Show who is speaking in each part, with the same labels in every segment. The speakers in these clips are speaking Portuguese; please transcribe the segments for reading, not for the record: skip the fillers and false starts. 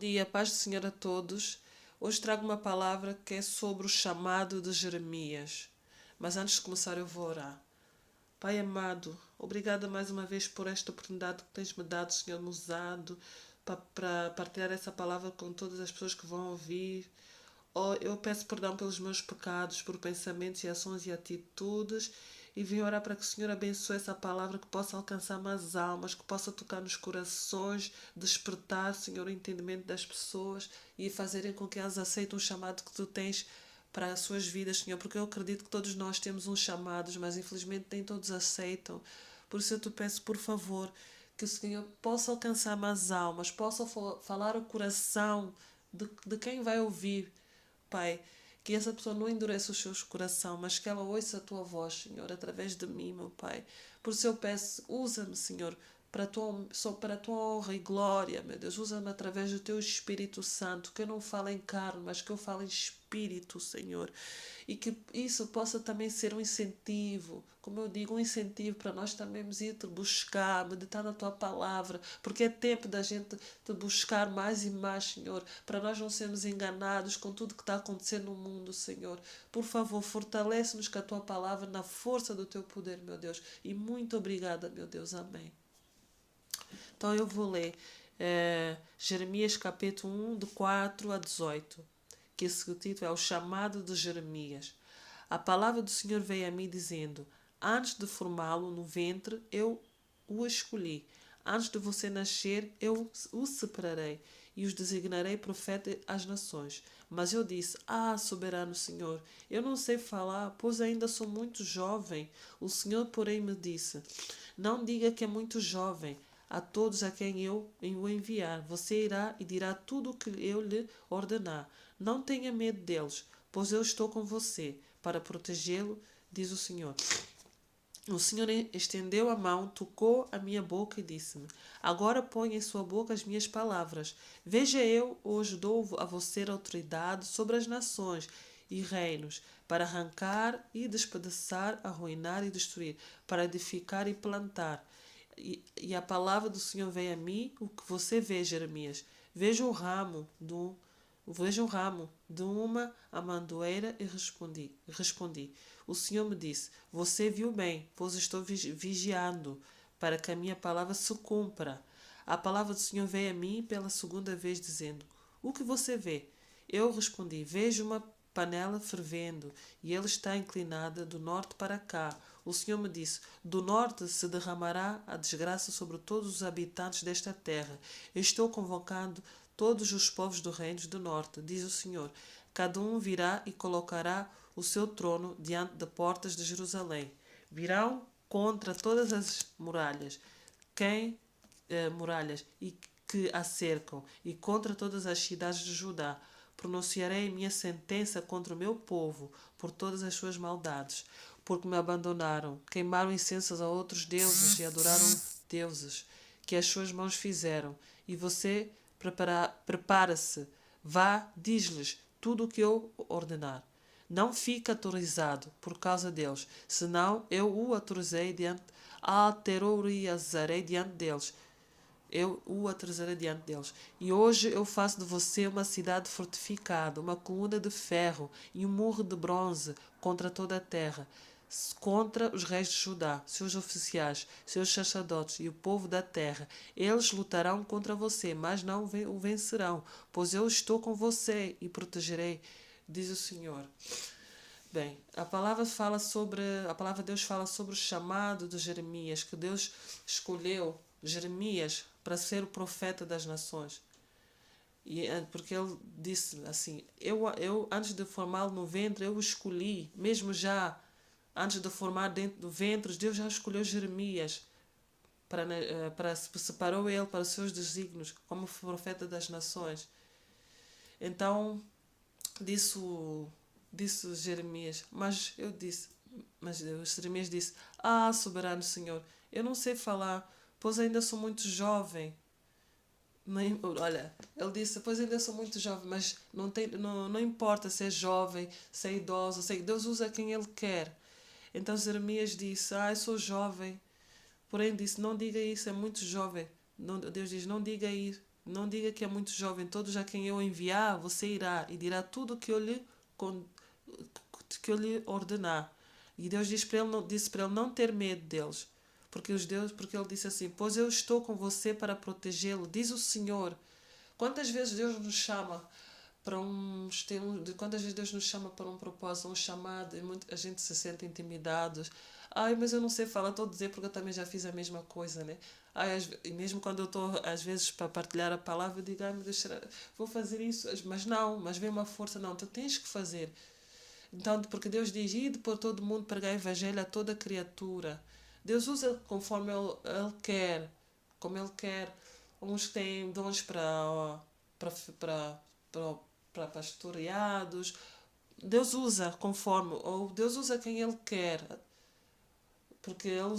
Speaker 1: dia, paz do Senhor a todos. Hoje trago uma palavra que é sobre o chamado de Jeremias. Mas antes de começar eu vou orar. Pai amado, obrigada mais uma vez por esta oportunidade que tens me dado, Senhor, me usado para partilhar essa palavra com todas as pessoas que vão ouvir. Oh, eu peço perdão pelos meus pecados, por pensamentos e ações e atitudes, e vim orar para que o Senhor abençoe essa palavra, que possa alcançar mais almas, que possa tocar nos corações, despertar, Senhor, o entendimento das pessoas e fazerem com que elas aceitem o chamado que Tu tens para as suas vidas, Senhor, porque eu acredito que todos nós temos uns chamados, mas infelizmente nem todos aceitam. Por isso eu te peço, por favor, que o Senhor possa alcançar mais almas, possa falar o coração de quem vai ouvir, Pai, que essa pessoa não endureça o seu coração, mas que ela ouça a Tua voz, Senhor, através de mim, meu Pai. Por isso eu peço, usa-me, Senhor, só para a Tua honra e glória, meu Deus. Usa-me através do Teu Espírito Santo, que eu não fale em carne, mas que eu fale em Espírito, Senhor. E que isso possa também ser um incentivo, como eu digo, um incentivo para nós também ir te buscar, meditar na Tua palavra, porque é tempo da gente te buscar mais e mais, Senhor, para nós não sermos enganados com tudo que está acontecendo no mundo, Senhor. Por favor, fortalece-nos com a Tua palavra na força do Teu poder, meu Deus. E muito obrigada, meu Deus. Amém. Então eu vou ler Jeremias capítulo 1, de 4 a 18, que esse título é o chamado de Jeremias. A palavra do Senhor veio a mim dizendo: antes de formá-lo no ventre, eu o escolhi. Antes de você nascer, eu o separarei e os designarei profeta às nações. Mas eu disse: soberano Senhor, eu não sei falar, pois ainda sou muito jovem. O Senhor, porém, me disse: não diga que é muito jovem. A todos a quem eu o enviar, você irá e dirá tudo o que eu lhe ordenar. Não tenha medo deles, pois eu estou com você para protegê-lo, diz o Senhor. O Senhor estendeu a mão, tocou a minha boca e disse-me: agora põe em sua boca as minhas palavras. Veja, eu hoje dou a você autoridade sobre as nações e reinos, para arrancar e despedaçar, arruinar e destruir, para edificar e plantar. E a palavra do Senhor veio a mim, o que você vê, Jeremias. Veja o ramo de uma amendoeira e respondi. O Senhor me disse: você viu bem, pois estou vigiando, para que a minha palavra se cumpra. A palavra do Senhor veio a mim pela segunda vez, dizendo: o que você vê? Eu respondi: vejo uma panela fervendo, e ela está inclinada do norte para cá. O Senhor me disse: do norte se derramará a desgraça sobre todos os habitantes desta terra. Eu estou convocando todos os povos do reino do norte, diz o Senhor. Cada um virá e colocará o seu trono diante das portas de Jerusalém. Virão contra todas as muralhas, muralhas e que a cercam, e contra todas as cidades de Judá. Pronunciarei minha sentença contra o meu povo por todas as suas maldades, porque me abandonaram, queimaram incensos a outros deuses e adoraram deuses que as suas mãos fizeram. E você prepara-se, vá, diz-lhes tudo o que eu ordenar. Não fique aterrorizado por causa deles, senão eu o aterrorizarei diante deles. Eu o atrasarei diante deles. E hoje eu faço de você uma cidade fortificada, uma coluna de ferro e um murro de bronze contra toda a terra, contra os reis de Judá, seus oficiais, seus sacerdotes e o povo da terra. Eles lutarão contra você, mas não o vencerão, pois eu estou com você e protegerei, diz o Senhor. Bem, a palavra de Deus fala sobre o chamado de Jeremias, que Deus escolheu Jeremias para ser o profeta das nações. Porque ele disse assim: eu antes de formá-lo no ventre, eu o escolhi, mesmo já antes de formar dentro do ventre, Deus já escolheu Jeremias, separou ele para os seus desígnios como profeta das nações. Então, disse Jeremias, mas Jeremias disse: soberano Senhor, eu não sei falar, pois ainda sou muito jovem. Olha, ele disse: pois ainda sou muito jovem, mas não importa se é jovem, se é idoso, Deus usa quem Ele quer. Então Jeremias disse: eu sou jovem. Porém disse: não diga isso, é muito jovem. Deus diz: não diga isso. Não diga que é muito jovem, todos a quem eu enviar, você irá e dirá tudo que eu lhe ordenar. E Deus disse para ele não ter medo deles. Porque ele disse assim: pois eu estou com você para protegê-lo, diz o Senhor. Quantas vezes Deus nos chama para quantas vezes Deus nos chama para um propósito, um chamado, e a gente se sente intimidado. Ai, mas eu não sei falar, estou a dizer porque eu também já fiz a mesma coisa, né? Ai, e mesmo quando eu estou, às vezes, para partilhar a palavra, eu digo, ai, meu Deus, vou fazer isso, mas vem uma força, não, tu tens que fazer. Então, porque Deus diz, ide por todo mundo pregar o evangelho a toda criatura. Deus usa conforme ele quer, como Ele quer. Uns têm dons para, para, para, para pastoreados. Deus usa conforme, ou Deus usa quem Ele quer. Porque Ele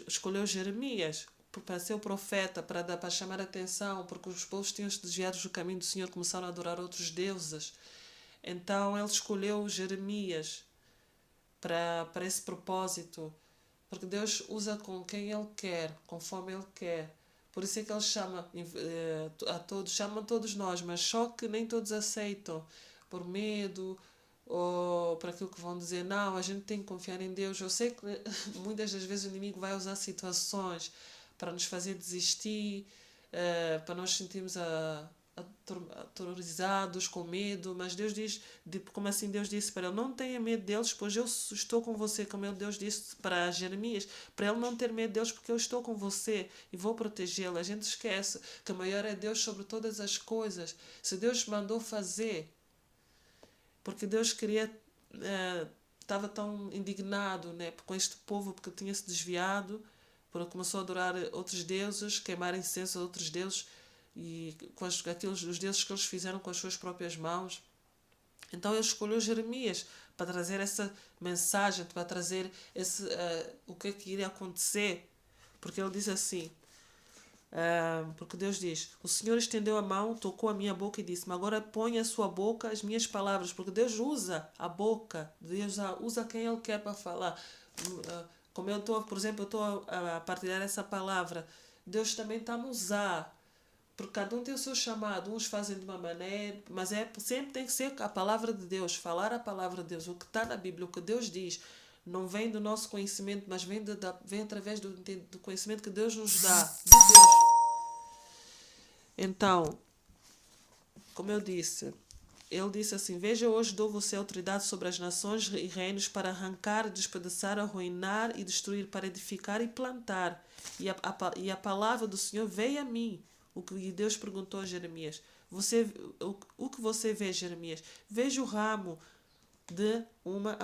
Speaker 1: escolheu Jeremias para ser o profeta, para chamar a atenção, porque os povos tinham se desviado do caminho do Senhor, começaram a adorar outros deuses. Então Ele escolheu Jeremias para esse propósito. Porque Deus usa com quem Ele quer, conforme Ele quer. Por isso é que Ele chama a todos nós, mas só que nem todos aceitam, por medo, ou para aquilo que vão dizer. Não, a gente tem que confiar em Deus. Eu sei que muitas das vezes o inimigo vai usar situações para nos fazer desistir, para nós sentirmos aterrorizados, com medo, mas Deus diz, como assim Deus disse para ele, não tenha medo deles, pois eu estou com você, como Deus disse para Jeremias, para ele não ter medo deles, porque eu estou com você e vou protegê-lo. A gente esquece que o maior é Deus sobre todas as coisas. Se Deus mandou fazer, porque Deus queria, estava tão indignado, né, com este povo, porque tinha se desviado, porque começou a adorar outros deuses, queimar incenso a outros deuses, e com os deuses que eles fizeram com as suas próprias mãos. Então ele escolheu Jeremias para trazer essa mensagem, para trazer o que é que iria acontecer. Porque ele diz assim, porque Deus diz, o Senhor estendeu a mão, tocou a minha boca e disse-me, agora põe a sua boca as minhas palavras, porque Deus usa a boca, Deus usa quem Ele quer para falar. Como eu estou, por exemplo, eu estou a partilhar essa palavra, Deus também está a me usar. Porque cada um tem o seu chamado, uns fazem de uma maneira, mas sempre tem que ser a palavra de Deus, falar a palavra de Deus, o que está na Bíblia, o que Deus diz, não vem do nosso conhecimento, mas vem através do conhecimento que Deus nos dá, de Deus. Então, como eu disse, ele disse assim, veja, hoje dou você autoridade sobre as nações e reinos para arrancar, despedaçar, arruinar e destruir, para edificar e plantar. E a palavra do Senhor veio a mim. O que Deus perguntou a Jeremias. O que você vê, Jeremias? Vejo o ramo de uma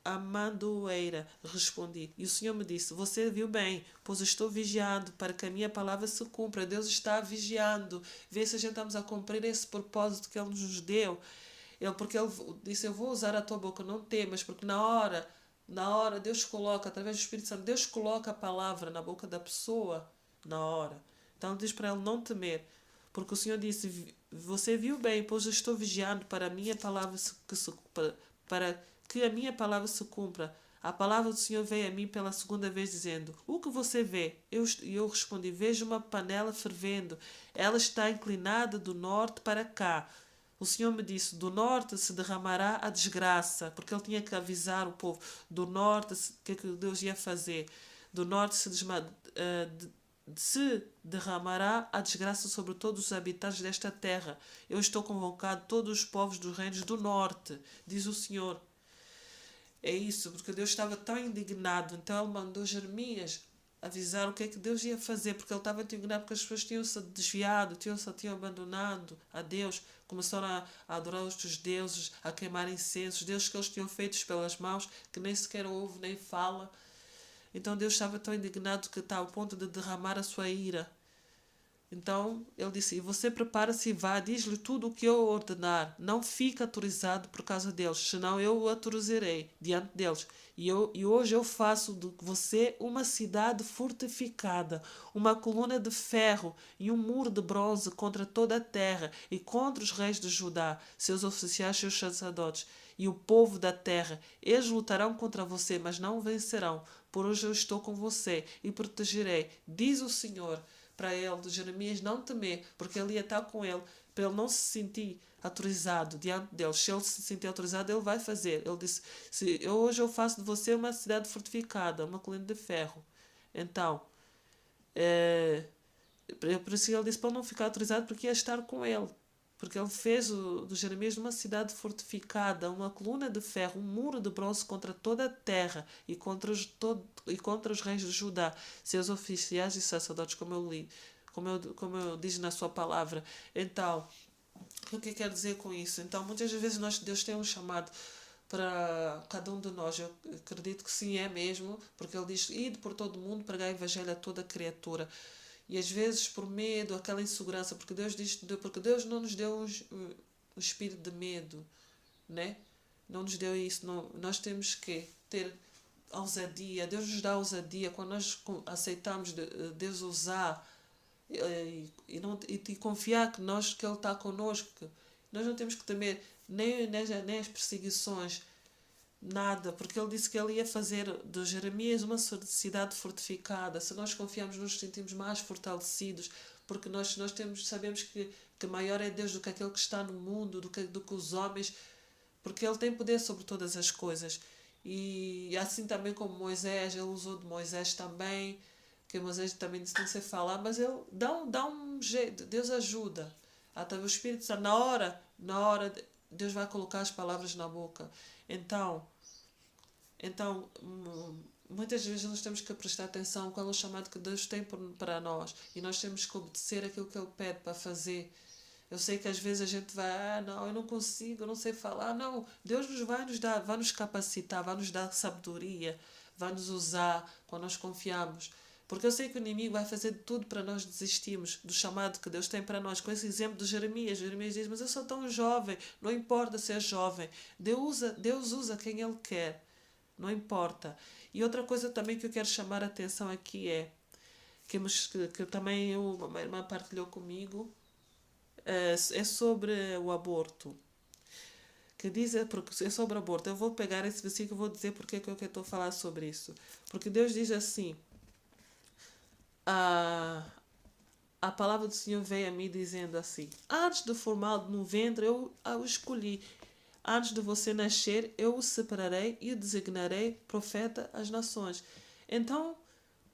Speaker 1: amendoeira, respondi. E o Senhor me disse, você viu bem, pois estou vigiando para que a minha palavra se cumpra. Deus está vigiando. Vê se a gente estamos a cumprir esse propósito que Ele nos deu. Porque Ele disse, eu vou usar a tua boca, não temas, porque na hora Deus coloca, através do Espírito Santo, Deus coloca a palavra na boca da pessoa, na hora. Então diz para ele não temer, porque o Senhor disse, você viu bem, pois eu estou vigiando para a minha palavra para que a minha palavra se cumpra. A palavra do Senhor veio a mim pela segunda vez dizendo, o que você vê? Eu respondi, vejo uma panela fervendo, ela está inclinada do norte para cá. O Senhor me disse, do norte se derramará a desgraça, porque Ele tinha que avisar o povo, do norte o que é que Deus ia fazer, do norte se derramará a desgraça sobre todos os habitantes desta terra. Eu estou convocado todos os povos dos reinos do norte, diz o Senhor. É isso, porque Deus estava tão indignado, então Ele mandou Jeremias avisar o que é que Deus ia fazer, porque Ele estava indignado porque as pessoas tinham-se desviado, tinham abandonado a Deus, começaram a adorar outros deuses, a queimar incensos, deuses que eles tinham feitos pelas mãos, que nem sequer ouve nem fala. Então Deus estava tão indignado que está ao ponto de derramar a sua ira. Então ele disse, e você prepara-se e vá, diz-lhe tudo o que eu ordenar. Não fique autorizado por causa deles, senão eu o autorizarei diante deles. E hoje eu faço de você uma cidade fortificada, uma coluna de ferro e um muro de bronze contra toda a terra e contra os reis de Judá, seus oficiais, seus sacerdotes e o povo da terra. Eles lutarão contra você, mas não vencerão. Por hoje eu estou com você e protegerei, diz o Senhor, para ele, de Jeremias, não temer, porque ele ia estar com ele, para ele não se sentir autorizado diante dele. Se ele se sentir autorizado, ele vai fazer. Ele disse, hoje eu faço de você uma cidade fortificada, uma coluna de ferro. Então, por isso ele disse para ele não ficar autorizado, porque ia estar com ele. Porque ele fez do Jeremias uma cidade fortificada, uma coluna de ferro, um muro de bronze contra toda a terra e contra os reis de Judá, seus oficiais e sacerdotes, como eu diz na sua palavra. Então, o que eu quero dizer com isso? Então, muitas vezes Deus tem um chamado para cada um de nós. Eu acredito que sim, é mesmo, porque ele diz, ide por todo o mundo, pregar o evangelho a toda criatura. E às vezes por medo, aquela insegurança, porque Deus não nos deu um espírito de medo, né? Não nos deu isso. Não, nós temos que ter ousadia. Deus nos dá ousadia quando nós aceitamos Deus usar e confiar que Ele está connosco. Nós não temos que temer nem as perseguições, nada, porque ele disse que ele ia fazer de Jeremias uma cidade fortificada. Se nós confiamos, nos sentimos mais fortalecidos, porque nós sabemos que maior é Deus do que aquele que está no mundo, do que os homens, porque ele tem poder sobre todas as coisas. E assim também como Moisés, ele usou de Moisés também, que Moisés também disse que não sei falar, mas ele dá um jeito, Deus ajuda. Até o Espírito Santo, na hora, Deus vai colocar as palavras na boca. Então, muitas vezes nós temos que prestar atenção qual é o chamado que Deus tem para nós, e nós temos que obedecer aquilo que Ele pede para fazer. Eu sei que às vezes a gente vai, não, eu não consigo, eu não sei falar. Não, Deus vai nos capacitar, vai nos dar sabedoria, vai nos usar quando nós confiamos. Porque eu sei que o inimigo vai fazer de tudo para nós desistirmos do chamado que Deus tem para nós. Com esse exemplo de Jeremias. Jeremias diz, mas eu sou tão jovem. Não importa ser jovem. Deus usa quem Ele quer. Não importa. E outra coisa também que eu quero chamar a atenção aqui é que também uma irmã partilhou comigo, é sobre o aborto. Que diz, porque é sobre o aborto. Eu vou pegar esse versículo e vou dizer porque é que eu estou a falar sobre isso. Porque Deus diz assim, a palavra do Senhor veio a mim dizendo assim, antes de formá-lo no ventre eu o escolhi, antes de você nascer eu o separarei e o designarei profeta às nações. Então,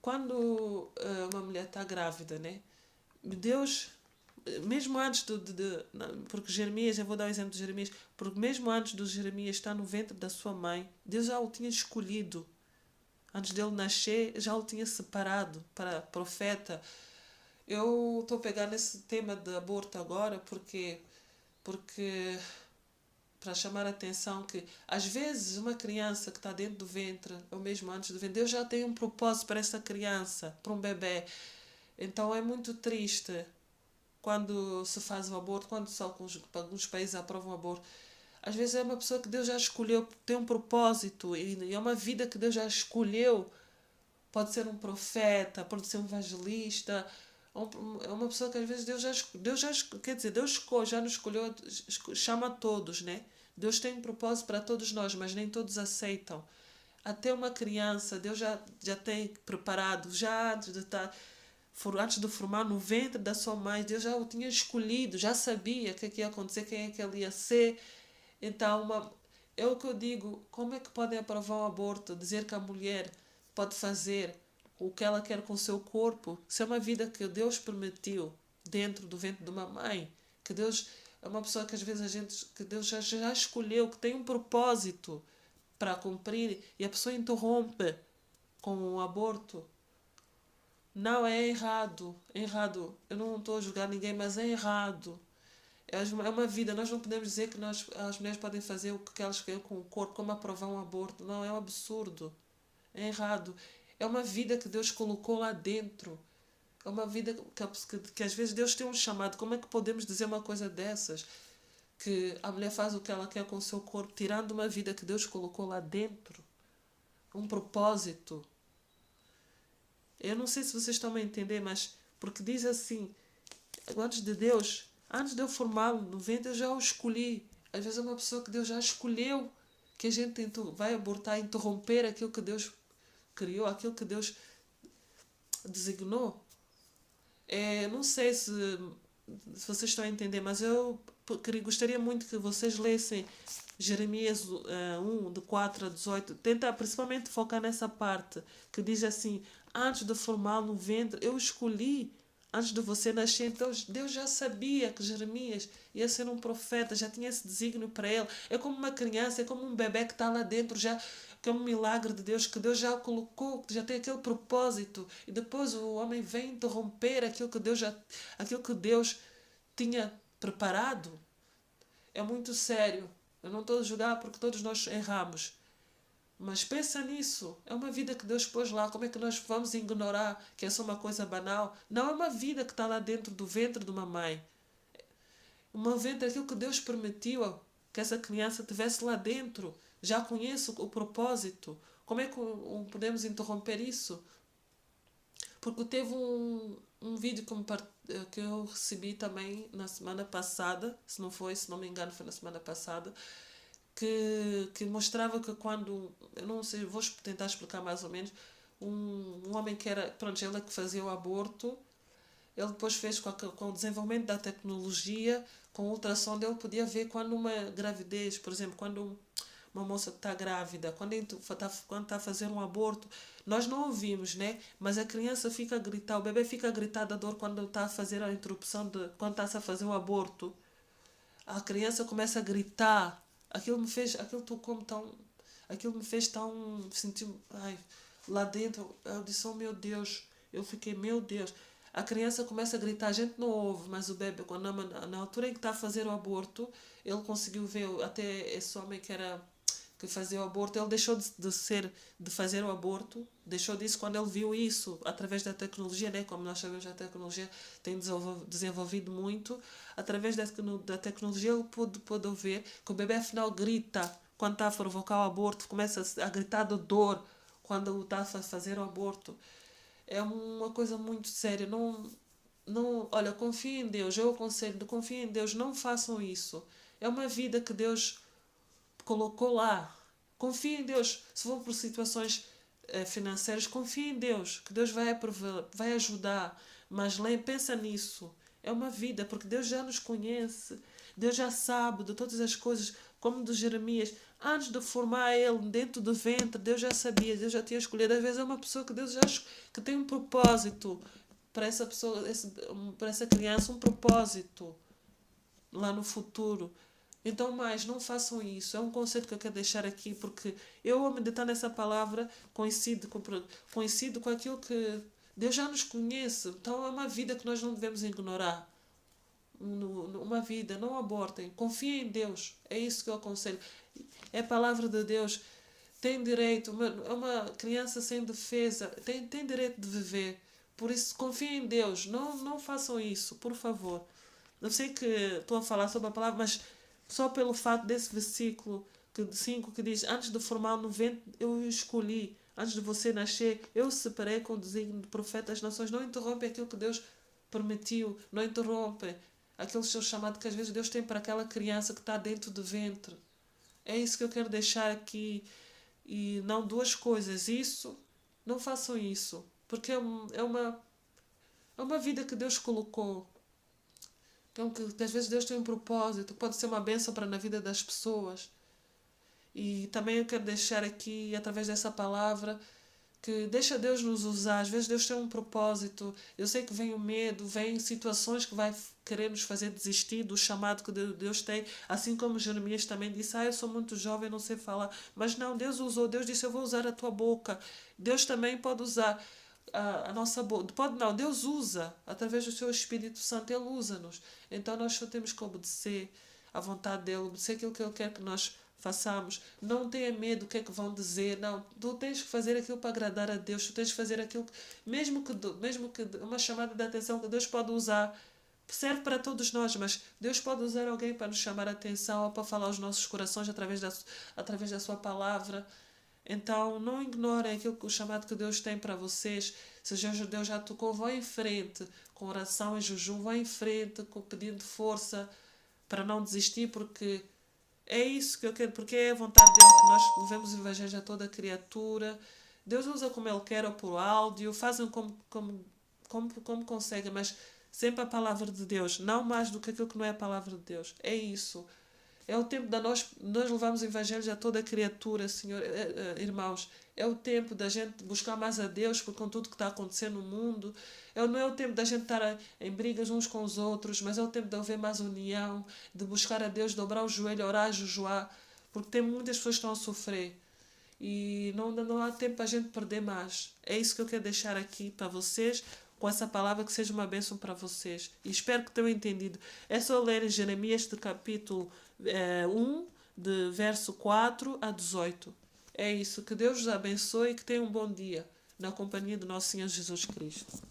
Speaker 1: quando uma mulher está grávida, né, Deus, mesmo antes porque Jeremias, eu vou dar o exemplo de Jeremias, porque mesmo antes do Jeremias estar no ventre da sua mãe, Deus já o tinha escolhido. Antes dele nascer, já o tinha separado para profeta. Eu estou a pegar nesse tema de aborto agora porque para chamar a atenção que às vezes uma criança que está dentro do ventre, ou mesmo antes do ventre, Deus já tem um propósito para essa criança, para um bebê. Então é muito triste quando se faz o aborto, quando só alguns países aprovam o aborto. Às vezes é uma pessoa que Deus já escolheu, tem um propósito, e é uma vida que Deus já escolheu. Pode ser um profeta, pode ser um evangelista, é uma pessoa que às vezes Deus já nos escolheu, chama a todos, né? Deus tem um propósito para todos nós, mas nem todos aceitam. Até uma criança, Deus já tem preparado, já antes de formar no ventre da sua mãe, Deus já o tinha escolhido, já sabia o que ia acontecer, quem é que ele ia ser. Então, é o que eu digo, como é que podem aprovar um aborto, dizer que a mulher pode fazer o que ela quer com o seu corpo? Se é uma vida que Deus permitiu dentro do ventre de uma mãe, que Deus é uma pessoa que às vezes que Deus já escolheu, que tem um propósito para cumprir, e a pessoa interrompe com o aborto. Não, é errado, é errado. Eu não estou a julgar ninguém, mas é errado. É uma vida, nós não podemos dizer que as mulheres podem fazer o que elas querem com o corpo, como aprovar um aborto. Não, é um absurdo. É errado. É uma vida que Deus colocou lá dentro. É uma vida que às vezes Deus tem um chamado. Como é que podemos dizer uma coisa dessas? Que a mulher faz o que ela quer com o seu corpo, tirando uma vida que Deus colocou lá dentro. Um propósito. Eu não sei se vocês estão a entender, mas porque diz assim, antes de eu formá-lo no ventre, eu já o escolhi. Às vezes é uma pessoa que Deus já escolheu, que a gente vai abortar, interromper aquilo que Deus criou, aquilo que Deus designou. Não sei se vocês estão a entender, mas eu gostaria muito que vocês lessem Jeremias 1, de 4 a 18. Tenta principalmente focar nessa parte que diz assim: antes de formá-lo no ventre, eu escolhi. Antes de você nascer, então Deus já sabia que Jeremias ia ser um profeta, já tinha esse desígnio para ele. É como uma criança, é como um bebê que está lá dentro, já que é um milagre de Deus, que Deus já o colocou, que já tem aquele propósito. E depois o homem vem interromper aquilo que Deus tinha preparado. É muito sério. Eu não estou a julgar porque todos nós erramos. Mas pensa nisso. É uma vida que Deus pôs lá. Como é que nós vamos ignorar que é só uma coisa banal? Não, é uma vida que está lá dentro do ventre de uma mãe. Uma ventre, aquilo que Deus permitiu que essa criança tivesse lá dentro. Já conheço o propósito. Como é que podemos interromper isso? Porque teve um vídeo que eu recebi também na semana passada, se não me engano foi na semana passada, que mostrava que quando, eu não sei, vou tentar explicar mais ou menos, um homem que era, pronto, ele que fazia o aborto, ele depois fez com o desenvolvimento da tecnologia, com o ultrassom, ele podia ver quando uma gravidez, por exemplo, quando uma moça que está grávida, quando está a fazer um aborto, nós não ouvimos, né? Mas a criança fica a gritar, o bebê fica a gritar da dor quando está a fazer a interrupção, quando está a fazer o aborto. A criança começa a gritar. Aquilo me fez tão, senti, ai, lá dentro, eu disse, oh meu Deus, eu fiquei, meu Deus. A criança começa a gritar, a gente não ouve, mas o bebê, na altura em que está a fazer o aborto, ele conseguiu ver, até esse homem que fazia o aborto, ele deixou de fazer o aborto, deixou disso quando ele viu isso, através da tecnologia, né? Como nós sabemos, a tecnologia tem desenvolvido muito, através da tecnologia ele pôde ver que o bebê afinal grita, quando está a provocar o aborto, começa a gritar de dor, quando está a fazer o aborto. É uma coisa muito séria, olha, confiem em Deus, eu aconselho, confiem em Deus, não façam isso. É uma vida que Deus colocou lá. Confie em Deus. Se for por situações financeiras, confie em Deus, que Deus vai ajudar. Mas pensa nisso. É uma vida, porque Deus já nos conhece. Deus já sabe de todas as coisas, como de Jeremias. Antes de formar ele dentro do ventre, Deus já sabia, Deus já tinha escolhido. Às vezes é uma pessoa que Deus já que tem um propósito para essa pessoa, para essa criança, um propósito lá no futuro. Então, não façam isso. É um conceito que eu quero deixar aqui, porque eu, ao meditar nessa palavra, coincido com aquilo que Deus já nos conhece. Então, é uma vida que nós não devemos ignorar. Uma vida, não abortem. Confiem em Deus. É isso que eu aconselho. É a palavra de Deus. Tem direito. Uma criança sem defesa tem direito de viver. Por isso, confiem em Deus. Não façam isso, por favor. Eu sei que estou a falar sobre a palavra, mas só pelo fato desse versículo 5 que diz: antes de formar no ventre eu escolhi, antes de você nascer eu separei com o desígnio de profeta das nações. Não interrompe aquilo que Deus permitiu, não interrompe aquele seu chamado que às vezes Deus tem para aquela criança que está dentro do ventre. É isso que eu quero deixar aqui. E não duas coisas. Isso, não façam isso, porque é uma vida que Deus colocou. Então, que às vezes Deus tem um propósito, pode ser uma bênção para na vida das pessoas. E também eu quero deixar aqui, através dessa palavra, que deixa Deus nos usar. Às vezes Deus tem um propósito. Eu sei que vem o medo, vem situações que vai querer nos fazer desistir do chamado que Deus tem. Assim como Jeremias também disse, eu sou muito jovem, não sei falar. Mas não, Deus usou, Deus disse, eu vou usar a tua boca. Deus também pode usar a nossa boca. Deus usa, através do seu Espírito Santo, Ele usa-nos. Então nós só temos que obedecer à vontade dEle, obedecer aquilo que Ele quer que nós façamos. Não tenha medo do que é que vão dizer. Não, tu tens que fazer aquilo para agradar a Deus. Tu tens que fazer aquilo mesmo que uma chamada de atenção que Deus pode usar, serve para todos nós, mas Deus pode usar alguém para nos chamar a atenção ou para falar aos nossos corações através da sua palavra. Então, não ignorem o chamado que Deus tem para vocês. Se Deus já tocou, vão em frente com oração e jejum, vão em frente pedindo força para não desistir, porque é isso que eu quero, porque é a vontade dele que nós levemos o evangelho a toda criatura. Deus usa como Ele quer, ou por áudio, fazem como como conseguem, mas sempre a palavra de Deus, não mais do que aquilo que não é a palavra de Deus. É isso. É o tempo da nós levamos evangelhos a toda criatura, Senhor, irmãos. É o tempo da gente buscar mais a Deus por com tudo que está acontecendo no mundo. Não é o tempo da gente estar em brigas uns com os outros, mas é o tempo de haver mais união, de buscar a Deus, dobrar o joelho, orar, jejuar, porque tem muitas pessoas que estão a sofrer. E não há tempo para a gente perder mais. É isso que eu quero deixar aqui para vocês, com essa palavra, que seja uma bênção para vocês. E espero que tenham entendido. É só ler em Jeremias de capítulo 1, de verso 4 a 18. É isso. Que Deus os abençoe e que tenham um bom dia na companhia do nosso Senhor Jesus Cristo.